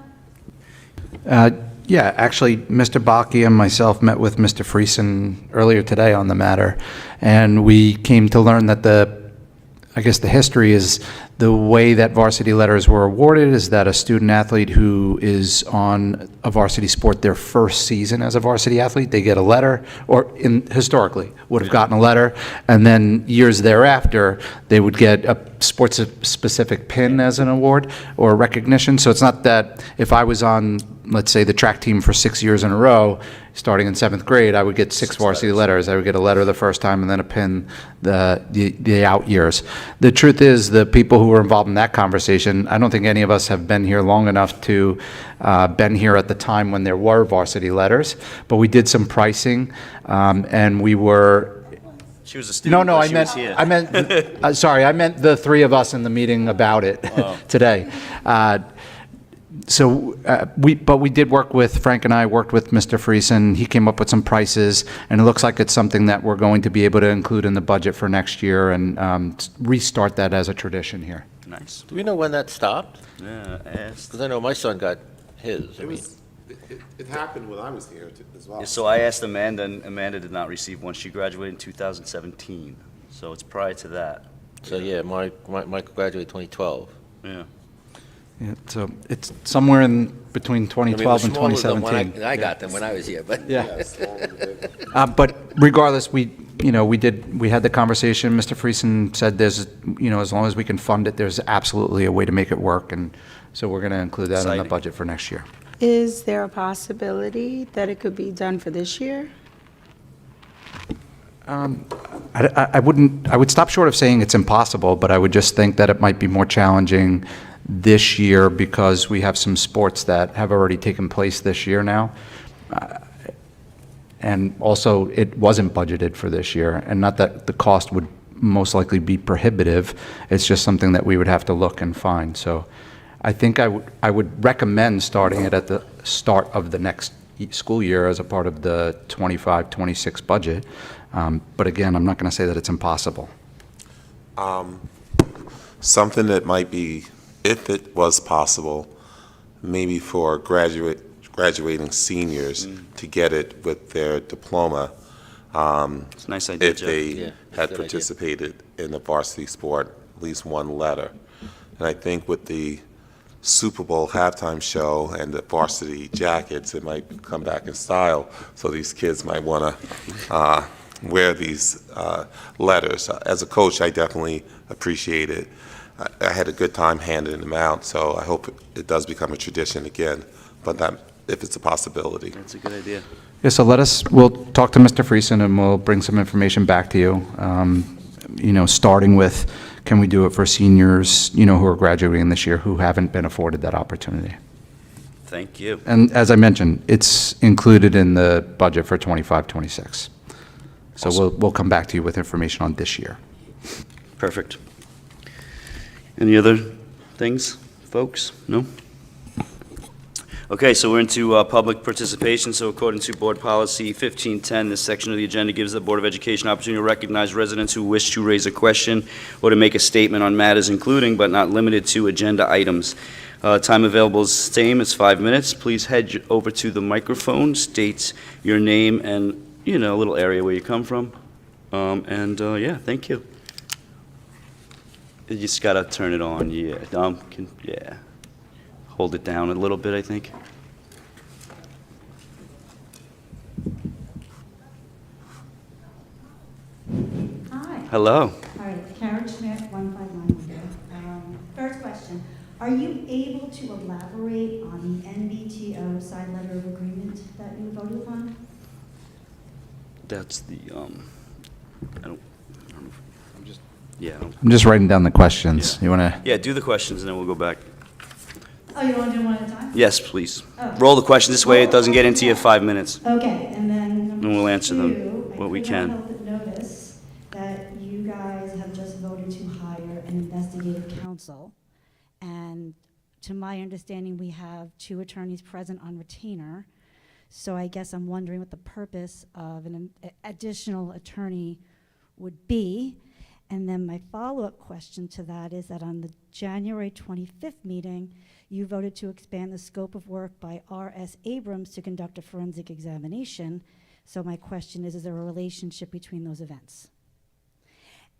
Yeah, actually, Mr. Baki and myself met with Mr. Friesen earlier today on the matter, and we came to learn that I guess the history is the way that varsity letters were awarded is that a student athlete who is on a varsity sport their first season as a varsity athlete, they get a letter, or historically would have gotten a letter, and then years thereafter, they would get a sports-specific pin as an award or recognition. So it's not that if I was on, let's say, the track team for 6 years in a row, starting in 7th grade, I would get 6 varsity letters. I would get a letter the first time and then a pin the out years. The truth is, the people who were involved in that conversation, I don't think any of us have been here long enough to been here at the time when there were varsity letters, but we did some pricing, and we were. She was a student. No, but she was here. I meant, sorry, I meant the three of us in the meeting about it today. But we did work with, Frank and I worked with Mr. Friesen. He came up with some prices, and it looks like it's something that we're going to be able to include in the budget for next year and restart that as a tradition here. Nice. Do we know when that stopped? Yeah, I asked. Because I know my son got his. It happened when I was here as well. Yeah, so I asked Amanda, and Amanda did not receive one. She graduated in 2017, so it's prior to that. So, yeah, Michael graduated 2012. Yeah. Yeah, so it's somewhere in between 2012 and 2017. I got them when I was here, but. Yeah. But regardless, we had the conversation. Mr. Friesen said there's, as long as we can fund it, there's absolutely a way to make it work. And so we're going to include that in the Exciting. budget for next year. Is there a possibility that it could be done for this year? I would stop short of saying it's impossible, but I would just think that it might be more challenging this year because we have some sports that have already taken place this year now. And also, it wasn't budgeted for this year, and not that the cost would most likely be prohibitive, it's just something that we would have to look and find. So I think I would recommend starting it at the start of the next school year as a part of the 25-26 budget. But again, I'm not going to say that it's impossible. Something that might be, if it was possible, maybe for graduating seniors to get it with their diploma. It's a nice idea, if Jeff. they Yeah, that's a had good idea. participated in the varsity sport, at least one letter. And I think with the Super Bowl halftime show and the varsity jackets, it might come back in style. So these kids might want to wear these letters. As a coach, I definitely appreciate it. I had a good time handing them out, so I hope it does become a tradition again. But that, if it's a possibility. That's a good idea. Yeah, so we'll talk to Mr. Friesen and we'll bring some information back to you. Starting with, can we do it for seniors, who are graduating this year who haven't been afforded that opportunity? Thank you. And as I mentioned, it's included in the budget for 25-26. So Awesome. we'll come back to you with information on this year. Perfect. Any other things, folks? No? Okay, so we're into public participation. So according to Board Policy 1510, this section of the agenda gives the Board of Education opportunity to recognize residents who wish to raise a question or to make a statement on matters including but not limited to agenda items. Time available is the same, it's 5 minutes. Please head over to the microphone, state your name and, a little area where you come from. Yeah, thank you. You just gotta turn it on, yeah. Yeah. Hold it down a little bit, I think. Hi. Hello. All right, Karen Schmidt, 159 here. First question, are you able to elaborate on the NBTO side letter of agreement that you voted upon? That's the, I don't know. Yeah, I'm just writing down the questions. You want to? yeah, do the questions and then we'll go back. Oh, you want to do one at a time? Yes, please. Oh. Roll the question this way, it doesn't get into your 5 minutes. Okay, and then number And we'll answer them two, what we I can. could not help but notice that you guys have just voted to hire an investigative counsel. And to my understanding, we have 2 attorneys present on retainer. So I guess I'm wondering what the purpose of an additional attorney would be. And then my follow-up question to that is that on the January 25th meeting, you voted to expand the scope of work by R.S. Abrams to conduct a forensic examination. So my question is there a relationship between those events?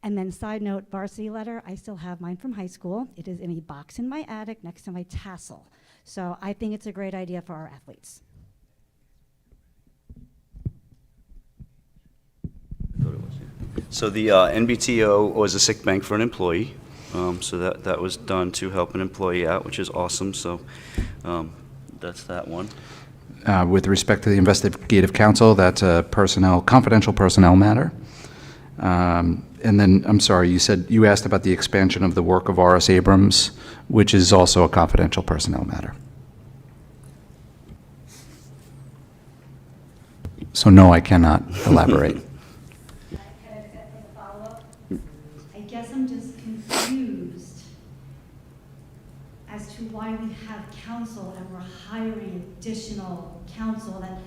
And then side note, varsity letter, I still have mine from high school. It is in a box in my attic next to my tassel. So I think it's a great idea for our athletes. So the NBTO was a sick bank for an employee. So that was done to help an employee out, which is awesome. So that's that one. With respect to the investigative counsel, that's a confidential personnel matter. And then, I'm sorry, you asked about the expansion of the work of R.S. Abrams, which is also a confidential personnel matter. So no, I cannot elaborate. I guess I'm just confused as to why we have counsel and we're hiring additional counsel that,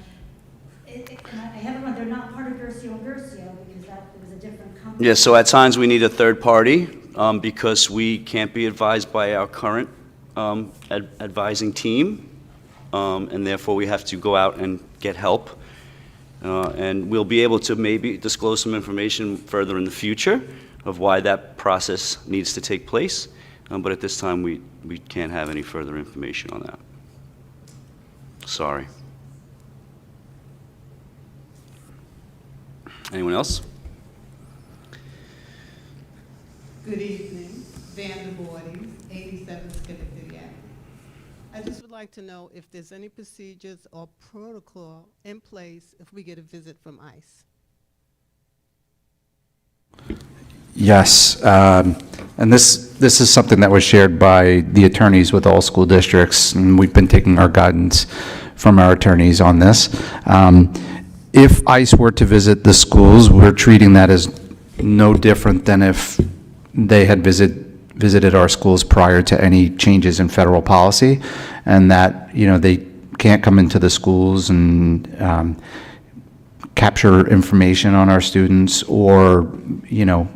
and I have everyone, they're not part of Gercio and Gercio because that was a different company. Yeah, so at times we need a third party because we can't be advised by our current advising team, and therefore we have to go out and get help. And we'll be able to maybe disclose some information further in the future of why that process needs to take place. But at this time, we can't have any further information on that. Sorry. Anyone else? Good evening, Van der Voordy, 87 Schenectady Avenue. I just would like to know if there's any procedures or protocol in place if we get a visit from ICE. Yes, and this is something that was shared by the attorneys with all school districts, and we've been taking our guidance from our attorneys on this. If ICE were to visit the schools, we're treating that as no different than if they had visited our schools prior to any changes in federal policy, and that, you know, they can't come into the schools and capture information on our students or, you know,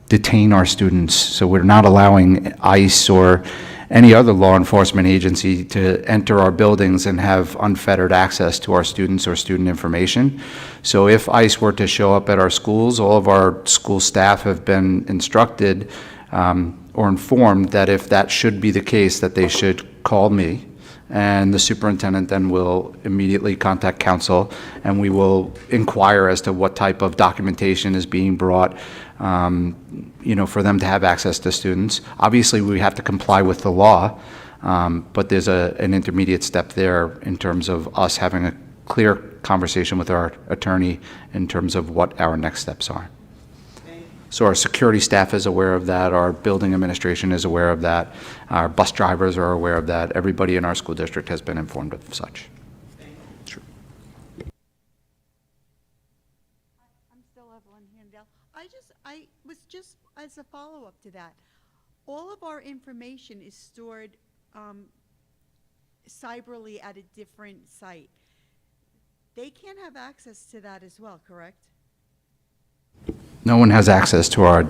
detain our students. So we're not allowing ICE or any other law enforcement agency to enter our buildings and have unfettered access to our students or student information. So if ICE were to show up at our schools, all of our school staff have been instructed or informed that if that should be the case, that they should call me, and the superintendent then will immediately contact council, and we will inquire as to what type of documentation is being brought, you know, for them to have access to students. Obviously, we have to comply with the law, but there's an intermediate step there in terms of us having a clear conversation with our attorney in terms of what our next steps are. So our security staff is aware of that, our building administration is aware of that, our bus drivers are aware of that, everybody in our school district has been informed of such. Sure. I'm still Evelyn Handel. I was just, as a follow-up to that, all of our information is stored cyberly at a different site. They can't have access to that as well, correct? No one has access to our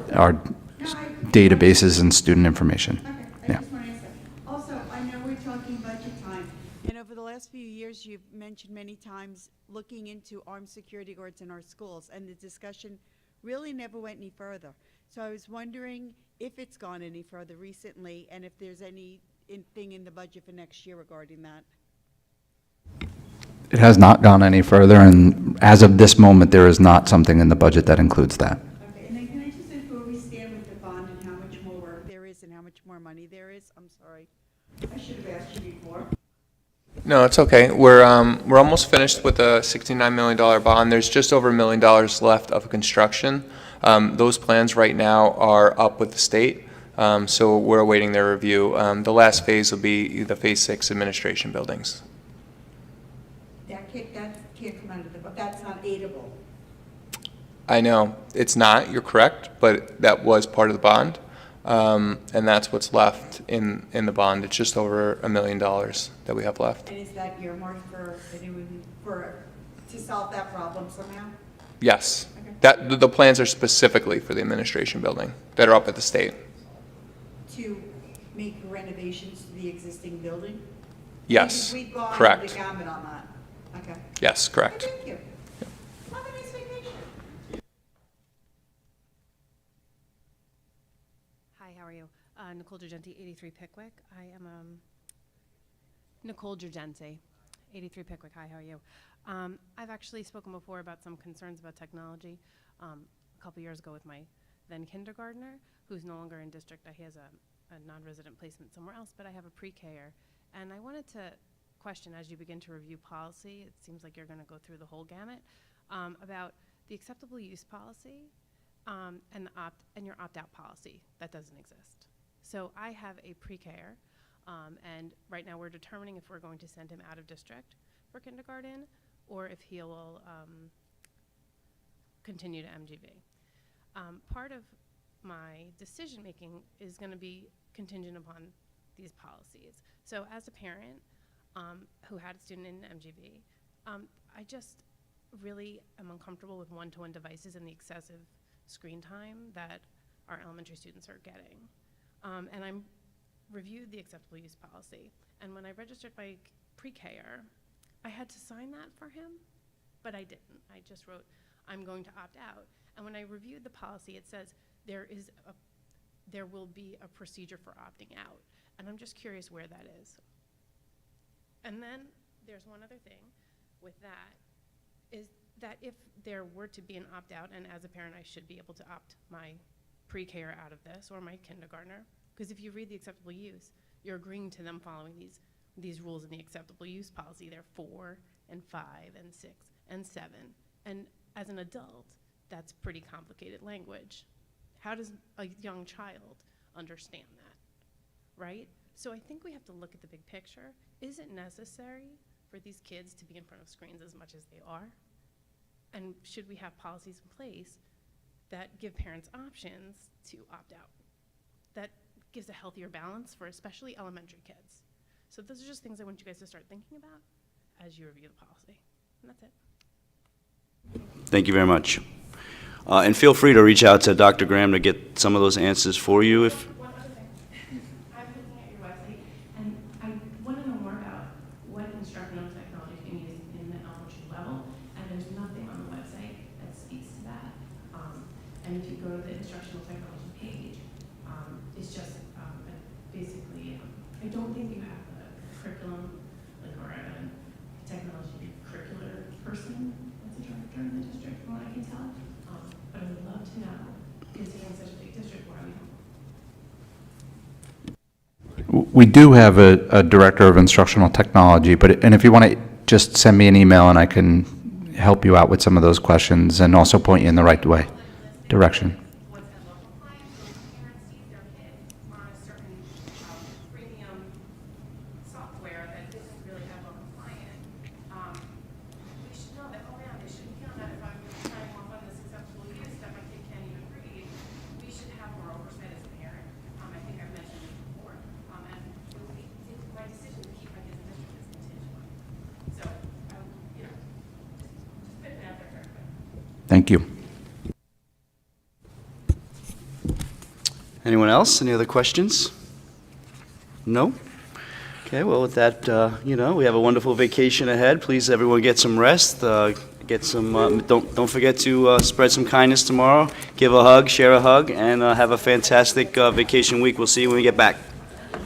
databases and student information. Okay, I just want to ask that. Also, I know we're talking budget time, and over the last few years, you've mentioned many times looking into armed security guards in our schools, and the discussion really never went any further. So I was wondering if it's gone any further recently, and if there's anything in the budget for next year regarding that. It has not gone any further, and as of this moment, there is not something in the budget that includes that. Okay, and then can I just say where we stand with the bond and how much more work there is and how much more money there is? I'm sorry. I should have asked you before. No, it's okay. We're almost finished with a $69 million bond. There's just over $1 million left of construction. Those plans right now are up with the state, so we're awaiting their review. The last phase will be the Phase 6 administration buildings. That can't come out of the, that's not aidable. I know, it's not, you're correct, but that was part of the bond, and that's what's left in the bond. It's just over $1 million that we have left. And is that earmarked to solve that problem somehow? Yes. Okay. The plans are specifically for the administration building that are up at the state. To make renovations to the existing building? Yes, We've gone correct. the gamut on that. Okay. Yes, correct. Thank you. Have a nice vacation. Hi, how are you? Nicole Gergenti, 83 Pickwick. I am Nicole Gergenti, 83 Pickwick. Hi, how are you? I've actually spoken before about some concerns about technology a couple years ago with my then kindergartner, who's no longer in district. He has a non-resident placement somewhere else, but I have a pre-K-er. And I wanted to question, as you begin to review policy, it seems like you're going to go through the whole gamut, about the acceptable use policy and your opt-out policy that doesn't exist. So I have a pre-K-er, and right now we're determining if we're going to send him out of district for kindergarten or if he will continue to MGV. Part of my decision-making is going to be contingent upon these policies. So as a parent who had a student in MGV, I just really am uncomfortable with one-to-one devices and the excessive screen time that our elementary students are getting. And I reviewed the acceptable use policy, and when I registered my pre-K-er, I had to sign that for him, but I didn't. I just wrote, I'm going to opt out. And when I reviewed the policy, it says there will be a procedure for opting out. And I'm just curious where that is. And then there's one other thing with that, is that if there were to be an opt-out, and as a parent I should be able to opt my pre-K out of this, or my kindergartner, because if you read the acceptable use, You're agreeing to them following these rules in the acceptable use policy. They're 4 and 5 and 6 and 7. And as an adult, that's pretty complicated language. How does a young child understand that, right? So I think we have to look at the big picture. Is it necessary for these kids to be in front of screens as much as they are? And should we have policies in place that give parents options to opt out? That gives a healthier balance for especially elementary kids. So those are just things I want you guys to start thinking about as you review the policy. And that's it. Thank you very much. And feel free to reach out to Dr. Graham to get some of those answers for you if. One other thing. I'm looking at your website, and I want to know more about what instructional technology is being used in the elementary level, and there's nothing on the website that speaks to that. And if you go to the instructional technology page, it's just basically, I don't think you have a curriculum, like, or a technology curricular person that's a director in the district, from what I can tell. But I would love to know, considering such a big district, why we don't. We do have a director of instructional technology, and if you want to just send me an email and I can help you out with some of those questions and also point you in the right direction. Thank you. Anyone else? Any other questions? No? Okay, well, with that, we have a wonderful vacation ahead. Please, everyone, get some rest. Get some. Don't forget to spread some kindness tomorrow. Give a hug, share a hug, and have a fantastic vacation week. We'll see you when we get back.